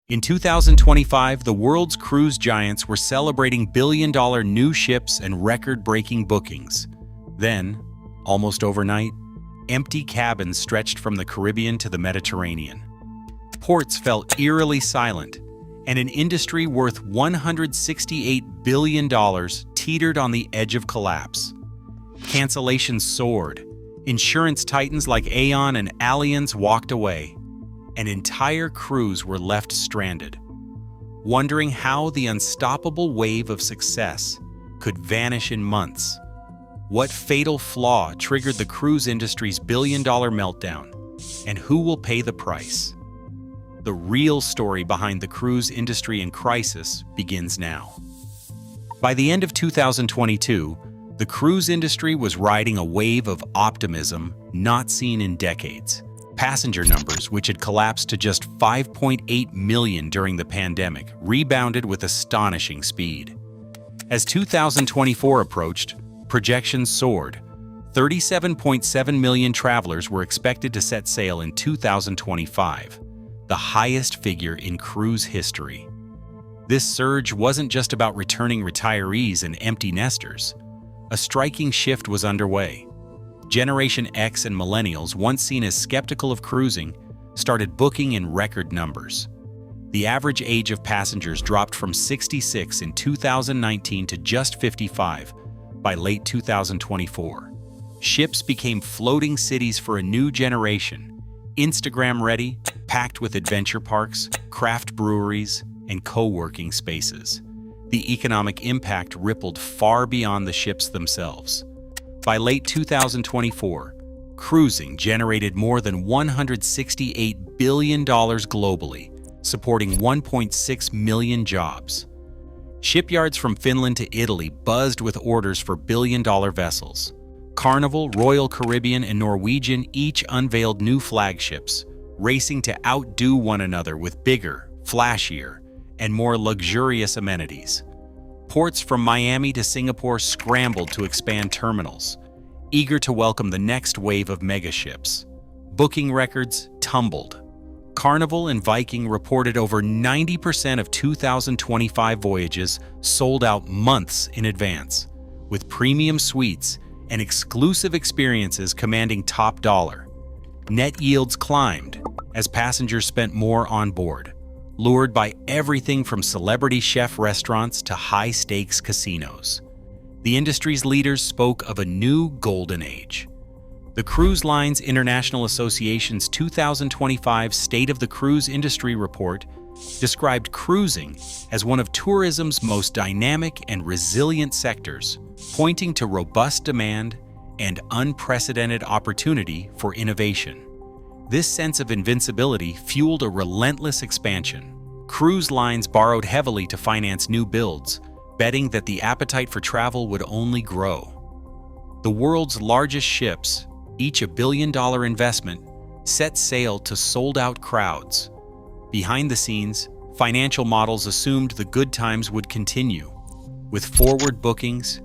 In 2025, the world's cruise giants were celebrating billion-dollar new ships and record-breaking bookings. Then, almost overnight, empty cabins stretched from the Caribbean to the Mediterranean. Ports felt eerily silent, and an industry worth $168 billion teetered on the edge of collapse. Cancellations soared. Insurance titans like Aon and Allianz walked away, and entire crews were left stranded, wondering how the unstoppable wave of success could vanish in months. What fatal flaw triggered the cruise industry's billion-dollar meltdown, and who will pay the price? The real story behind the cruise industry in crisis begins now. By the end of 2022, the cruise industry was riding a wave of optimism not seen in decades. Passenger numbers, which had collapsed to just 5.8 million during the pandemic, rebounded with astonishing speed. As 2024 approached, projections soared. 37.7 million travelers were expected to set sail in 2025, the highest figure in cruise history. This surge wasn't just about returning retirees and empty nesters. A striking shift was underway. Generation X and millennials, once seen as skeptical of cruising, started booking in record numbers. The average age of passengers dropped from 66 in 2019 to just 55 by late 2024. Ships became floating cities for a new generation, Instagram-ready, packed with adventure parks, craft breweries, and co-working spaces. The economic impact rippled far beyond the ships themselves. By late 2024, cruising generated more than $168 billion globally, supporting 1.6 million jobs. Shipyards from Finland to Italy buzzed with orders for billion-dollar vessels. Carnival, Royal Caribbean, and Norwegian each unveiled new flagships, racing to outdo one another with bigger, flashier, and more luxurious amenities. Ports from Miami to Singapore scrambled to expand terminals, eager to welcome the next wave of megaships. Booking records tumbled. Carnival and Viking reported over 90% of 2025 voyages sold out months in advance, with premium suites and exclusive experiences commanding top dollar. Net yields climbed as passengers spent more on board, lured by everything from celebrity chef restaurants to high-stakes casinos. The industry's leaders spoke of a new golden age. The Cruise Lines International Association's 2025 State of the Cruise Industry report described cruising as one of tourism's most dynamic and resilient sectors, pointing to robust demand and unprecedented opportunity for innovation. This sense of invincibility fueled a relentless expansion. Cruise lines borrowed heavily to finance new builds, betting that the appetite for travel would only grow. The world's largest ships, each $1 billion investment, set sail to sold-out crowds. Behind the scenes, financial models assumed the good times would continue, with forward bookings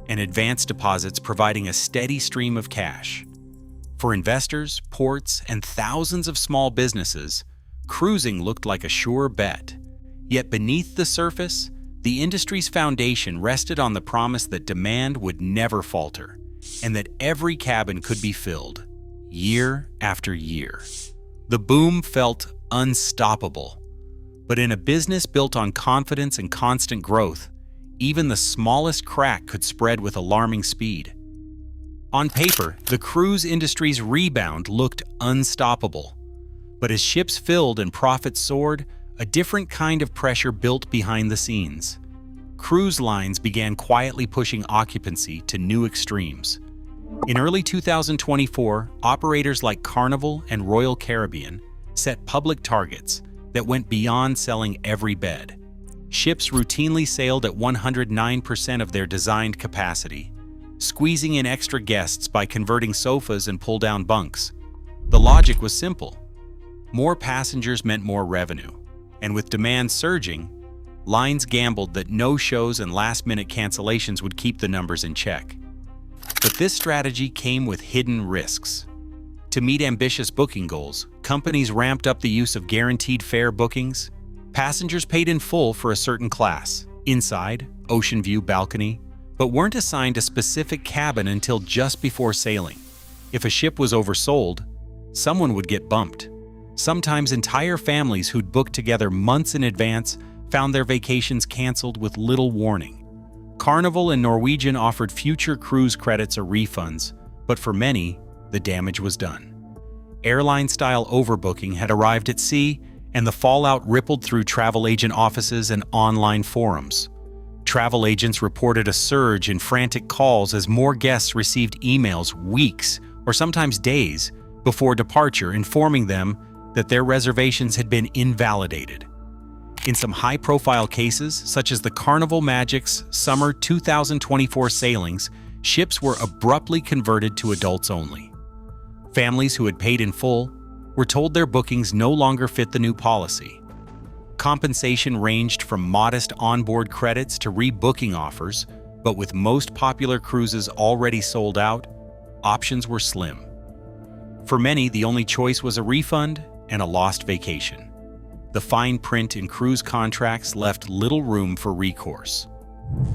and advance deposits providing a steady stream of cash. For investors, ports, and thousands of small businesses, cruising looked like a sure bet. Yet beneath the surface, the industry's foundation rested on the promise that demand would never falter, and that every cabin could be filled, year after year. The boom felt unstoppable. But in a business built on confidence and constant growth, even the smallest crack could spread with alarming speed. On paper, the cruise industry's rebound looked unstoppable. But as ships filled and profits soared, a different kind of pressure built behind the scenes. Cruise lines began quietly pushing occupancy to new extremes. In early 2024, operators like Carnival and Royal Caribbean set public targets that went beyond selling every bed. Ships routinely sailed at 109% of their designed capacity, squeezing in extra guests by converting sofas and pull-down bunks. The logic was simple. More passengers meant more revenue, and with demand surging, lines gambled that no-shows and last-minute cancellations would keep the numbers in check. But this strategy came with hidden risks. To meet ambitious booking goals, companies ramped up the use of guaranteed fare bookings, Passengers paid in full for a certain class, inside, ocean view balcony, but weren't assigned a specific cabin until just before sailing. If a ship was oversold, someone would get bumped. Sometimes entire families who'd booked together months in advance found their vacations canceled with little warning. Carnival and Norwegian offered future cruise credits or refunds, but for many, the damage was done. Airline-style overbooking had arrived at sea, and the fallout rippled through travel agent offices and online forums. Travel agents reported a surge in frantic calls as more guests received emails weeks or sometimes days before departure informing them that their reservations had been invalidated. In some high-profile cases, such as the Carnival Magic's summer 2024 sailings, ships were abruptly converted to adults only. Families who had paid in full were told their bookings no longer fit the new policy. Compensation ranged from modest onboard credits to rebooking offers, but with most popular cruises already sold out, options were slim. For many, the only choice was a refund and a lost vacation. The fine print in cruise contracts left little room for recourse.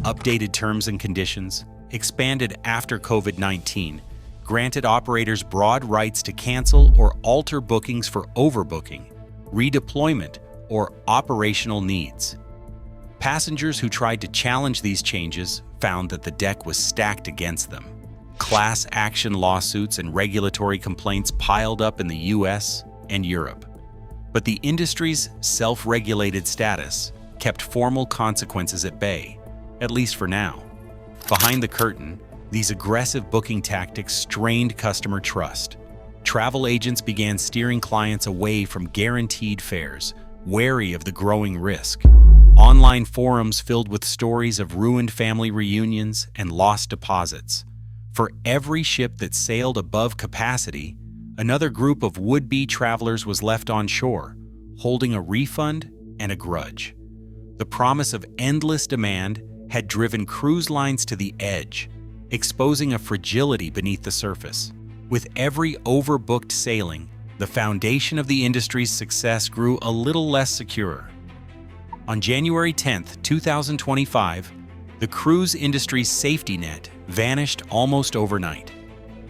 Updated terms and conditions, expanded after COVID-19, granted operators broad rights to cancel or alter bookings for overbooking, redeployment, or operational needs. Passengers who tried to challenge these changes found that the deck was stacked against them. Class action lawsuits and regulatory complaints piled up in the US and Europe. But the industry's self-regulated status kept formal consequences at bay, at least for now. Behind the curtain, these aggressive booking tactics strained customer trust. Travel agents began steering clients away from guaranteed fares, wary of the growing risk. Online forums filled with stories of ruined family reunions and lost deposits. For every ship that sailed above capacity, another group of would-be travelers was left on shore, holding a refund and a grudge. The promise of endless demand had driven cruise lines to the edge, exposing a fragility beneath the surface. With every overbooked sailing, the foundation of the industry's success grew a little less secure. On January 10, 2025, the cruise industry's safety net vanished almost overnight.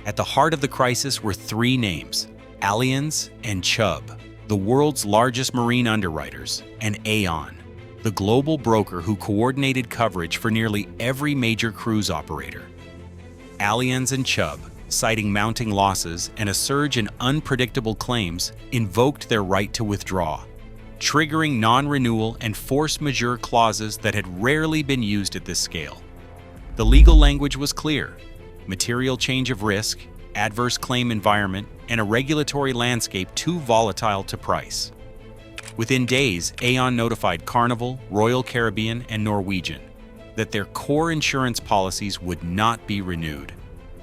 At the heart of the crisis were three names: Allianz and Chubb, the world's largest marine underwriters, and Aon, the global broker who coordinated coverage for nearly every major cruise operator. Allianz and Chubb, citing mounting losses and a surge in unpredictable claims, invoked their right to withdraw, triggering non-renewal and force majeure clauses that had rarely been used at this scale. The legal language was clear: material change of risk, adverse claim environment, and a regulatory landscape too volatile to price. Within days, Aon notified Carnival, Royal Caribbean, and Norwegian that their core insurance policies would not be renewed.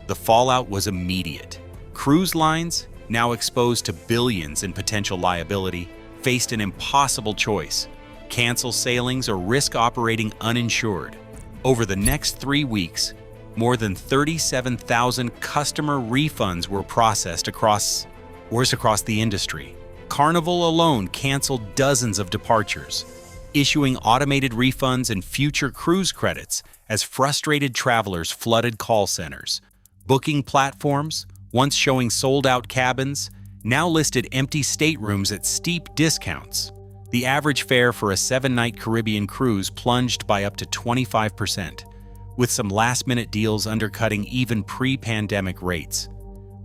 The fallout was immediate. Cruise lines, now exposed to billions in potential liability, faced an impossible choice: cancel sailings or risk operating uninsured. Over the next 3 weeks, more than 37,000 customer refunds were processed across the industry. Carnival alone canceled dozens of departures, issuing automated refunds and future cruise credits as frustrated travelers flooded call centers. Booking platforms, once showing sold-out cabins, now listed empty staterooms at steep discounts. The average fare for a 7-night Caribbean cruise plunged by up to 25%, with some last-minute deals undercutting even pre-pandemic rates.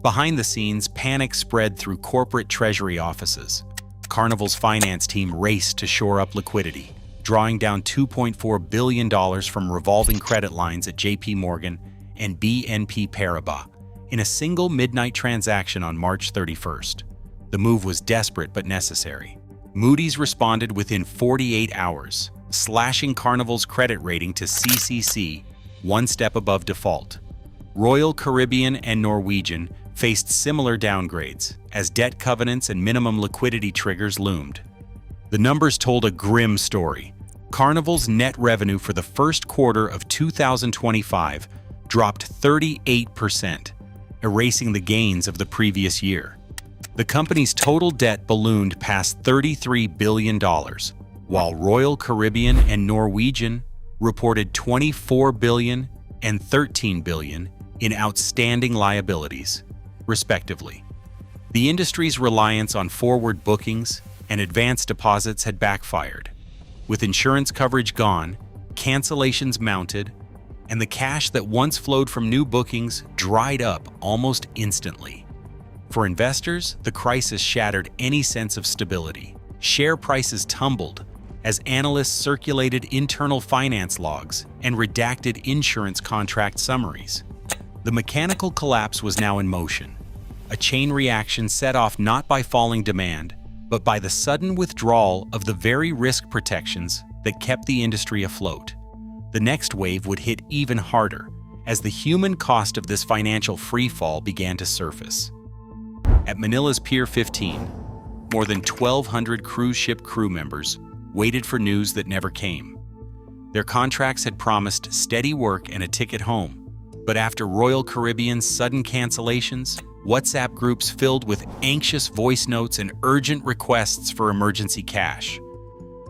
Behind the scenes, panic spread through corporate treasury offices. Carnival's finance team raced to shore up liquidity, drawing down $2.4 billion from revolving credit lines at JP Morgan and BNP Paribas in a single midnight transaction on March 31st. The move was desperate but necessary. Moody's responded within 48 hours, slashing Carnival's credit rating to CCC, one step above default. Royal Caribbean and Norwegian faced similar downgrades as debt covenants and minimum liquidity triggers loomed. The numbers told a grim story. Carnival's net revenue for the first quarter of 2025 dropped 38%, erasing the gains of the previous year. The company's total debt ballooned past $33 billion, while Royal Caribbean and Norwegian reported $24 billion and $13 billion in outstanding liabilities, respectively. The industry's reliance on forward bookings and advance deposits had backfired. With insurance coverage gone, cancellations mounted, and the cash that once flowed from new bookings dried up almost instantly. For investors, the crisis shattered any sense of stability. Share prices tumbled as analysts circulated internal finance logs and redacted insurance contract summaries. The mechanical collapse was now in motion, a chain reaction set off not by falling demand, but by the sudden withdrawal of the very risk protections that kept the industry afloat. The next wave would hit even harder as the human cost of this financial freefall began to surface. At Manila's Pier 15, more than 1,200 cruise ship crew members waited for news that never came. Their contracts had promised steady work and a ticket home, but after Royal Caribbean's sudden cancellations, WhatsApp groups filled with anxious voice notes and urgent requests for emergency cash.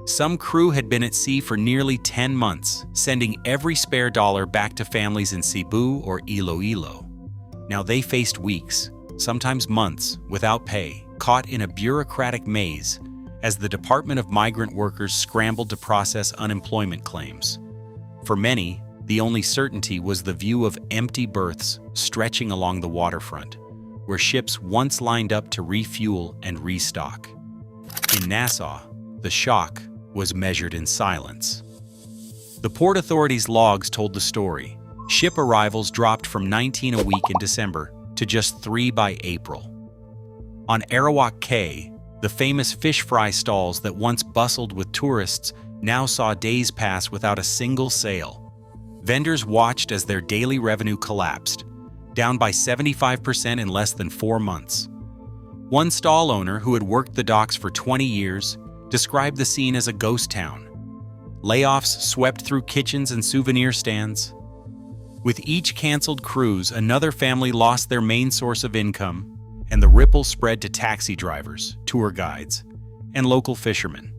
Some crew had been at sea for nearly 10 months, sending every spare dollar back to families in Cebu or Iloilo. Now they faced weeks, sometimes months, without pay, caught in a bureaucratic maze as the Department of Migrant Workers scrambled to process unemployment claims. For many, the only certainty was the view of empty berths stretching along the waterfront, where ships once lined up to refuel and restock. In Nassau, the shock was measured in silence. The Port Authority's logs told the story. Ship arrivals dropped from 19 a week in December to just 3 by April. On Arawak Cay, the famous fish fry stalls that once bustled with tourists now saw days pass without a single sale. Vendors watched as their daily revenue collapsed, down by 75% in less than 4 months. One stall owner who had worked the docks for 20 years described the scene as a ghost town. Layoffs swept through kitchens and souvenir stands. With each canceled cruise, another family lost their main source of income, and the ripple spread to taxi drivers, tour guides, and local fishermen.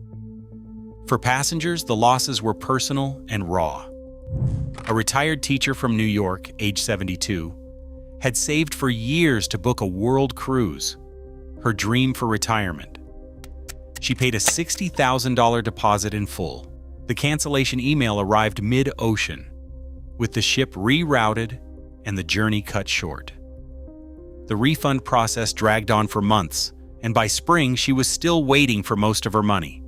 For passengers, the losses were personal and raw. A retired teacher from New York, age 72, had saved for years to book a world cruise, her dream for retirement. She paid a $60,000 deposit in full. The cancellation email arrived mid-ocean, with the ship rerouted and the journey cut short. The refund process dragged on for months, and by spring she was still waiting for most of her money.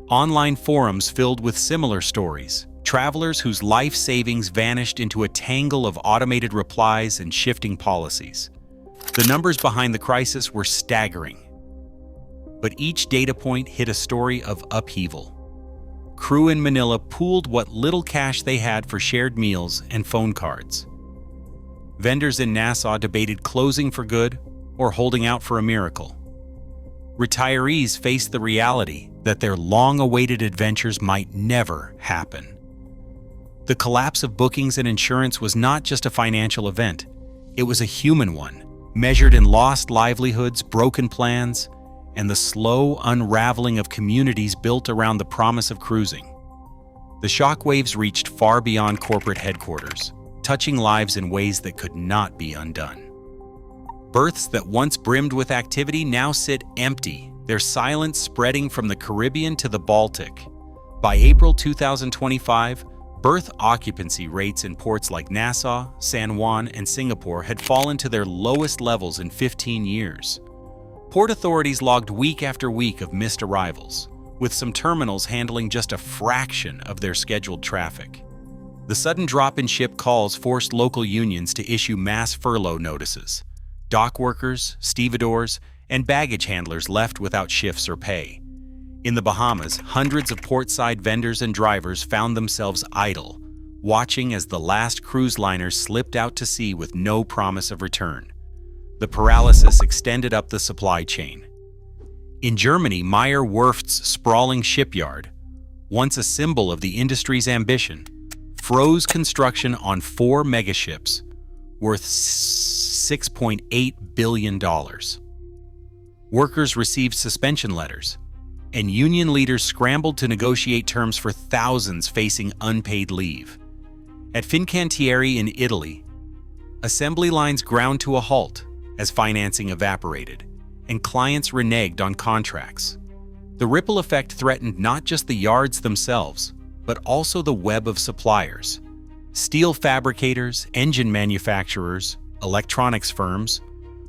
Online forums filled with similar stories, travelers whose life savings vanished into a tangle of automated replies and shifting policies. The numbers behind the crisis were staggering, but each data point hid a story of upheaval. Crew in Manila pooled what little cash they had for shared meals and phone cards. Vendors in Nassau debated closing for good or holding out for a miracle. Retirees faced the reality that their long-awaited adventures might never happen. The collapse of bookings and insurance was not just a financial event, it was a human one, measured in lost livelihoods, broken plans, and the slow unraveling of communities built around the promise of cruising. The shockwaves reached far beyond corporate headquarters, touching lives in ways that could not be undone. Berths that once brimmed with activity now sit empty, their silence spreading from the Caribbean to the Baltic. By April 2025, berth occupancy rates in ports like Nassau, San Juan, and Singapore had fallen to their lowest levels in 15 years. Port authorities logged week after week of missed arrivals, with some terminals handling just a fraction of their scheduled traffic. The sudden drop in ship calls forced local unions to issue mass furlough notices. Dock workers, stevedores, and baggage handlers left without shifts or pay. In the Bahamas, hundreds of portside vendors and drivers found themselves idle, watching as the last cruise liners slipped out to sea with no promise of return. The paralysis extended up the supply chain. In Germany, Meyer Werft's sprawling shipyard, once a symbol of the industry's ambition, froze construction on 4 megaships worth $6.8 billion. Workers received suspension letters, and union leaders scrambled to negotiate terms for thousands facing unpaid leave. At Fincantieri in Italy, assembly lines ground to a halt as financing evaporated, and clients reneged on contracts. The ripple effect threatened not just the yards themselves, but also the web of suppliers. Steel fabricators, engine manufacturers, electronics firms,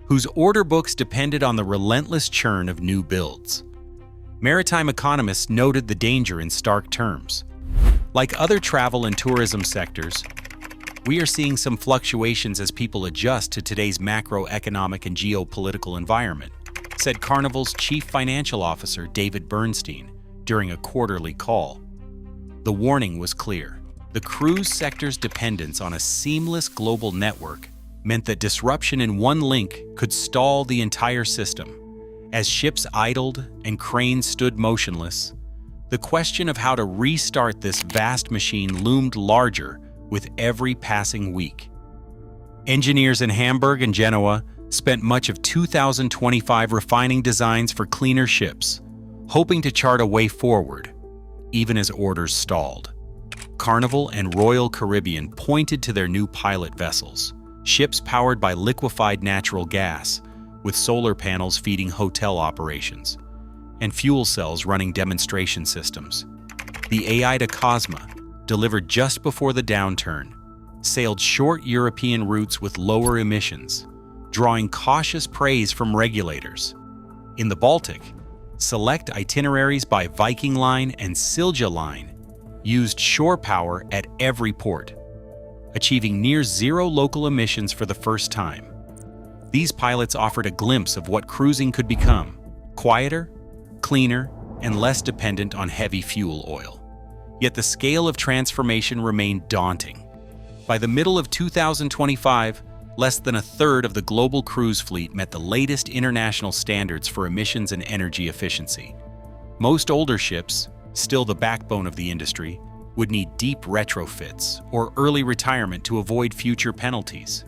whose order books depended on the relentless churn of new builds. Maritime economists noted the danger in stark terms. Like other travel and tourism sectors, we are seeing some fluctuations as people adjust to today's macroeconomic and geopolitical environment, said Carnival's chief financial officer David Bernstein during a quarterly call. The warning was clear. The cruise sector's dependence on a seamless global network meant that disruption in one link could stall the entire system. As ships idled and cranes stood motionless, the question of how to restart this vast machine loomed larger with every passing week. Engineers in Hamburg and Genoa spent much of 2025 refining designs for cleaner ships, hoping to chart a way forward, even as orders stalled. Carnival and Royal Caribbean pointed to their new pilot vessels, ships powered by liquefied natural gas, with solar panels feeding hotel operations, and fuel cells running demonstration systems. The Aida Cosma, delivered just before the downturn, sailed short European routes with lower emissions, drawing cautious praise from regulators. In the Baltic, select itineraries by Viking Line and Silja Line used shore power at every port, achieving near-zero local emissions for the first time. These pilots offered a glimpse of what cruising could become: quieter, cleaner, and less dependent on heavy fuel oil. Yet the scale of transformation remained daunting. By the middle of 2025, less than a third of the global cruise fleet met the latest international standards for emissions and energy efficiency. Most older ships, still the backbone of the industry, would need deep retrofits or early retirement to avoid future penalties.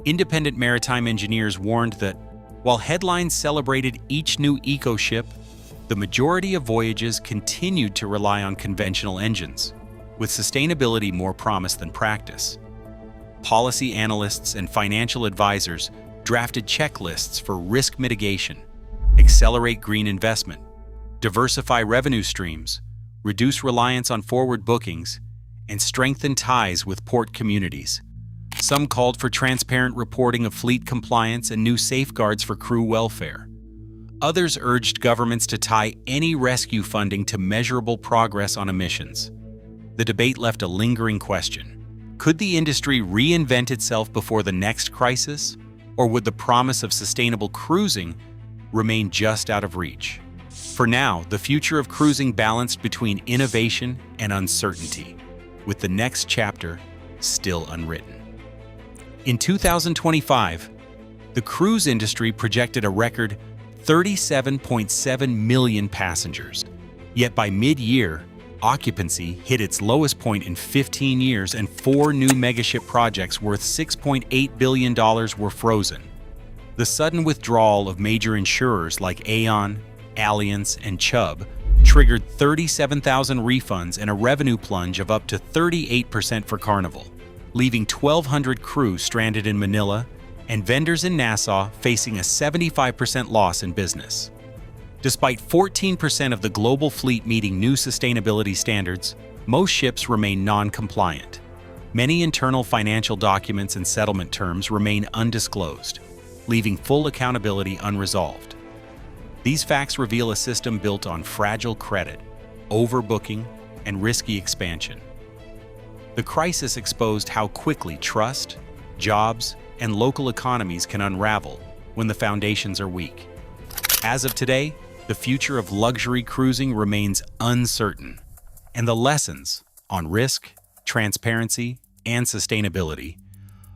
Independent maritime engineers warned that, while headlines celebrated each new eco-ship, the majority of voyages continued to rely on conventional engines, with sustainability more promise than practice. Policy analysts and financial advisors drafted checklists for risk mitigation, accelerate green investment, diversify revenue streams, reduce reliance on forward bookings, and strengthen ties with port communities. Some called for transparent reporting of fleet compliance and new safeguards for crew welfare. Others urged governments to tie any rescue funding to measurable progress on emissions. The debate left a lingering question. Could the industry reinvent itself before the next crisis, or would the promise of sustainable cruising remain just out of reach? For now, the future of cruising balanced between innovation and uncertainty, with the next chapter still unwritten. In 2025, the cruise industry projected a record 37.7 million passengers. Yet by mid-year, occupancy hit its lowest point in 15 years and 4 new megaship projects worth $6.8 billion were frozen. The sudden withdrawal of major insurers like Aon, Allianz, and Chubb triggered 37,000 refunds and a revenue plunge of up to 38% for Carnival, leaving 1,200 crews stranded in Manila and vendors in Nassau facing a 75% loss in business. Despite 14% of the global fleet meeting new sustainability standards, most ships remain non-compliant. Many internal financial documents and settlement terms remain undisclosed, leaving full accountability unresolved. These facts reveal a system built on fragile credit, overbooking, and risky expansion. The crisis exposed how quickly trust, jobs, and local economies can unravel when the foundations are weak. As of today, the future of luxury cruising remains uncertain, and the lessons on risk, transparency, and sustainability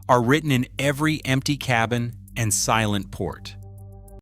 are written in every empty cabin and silent port.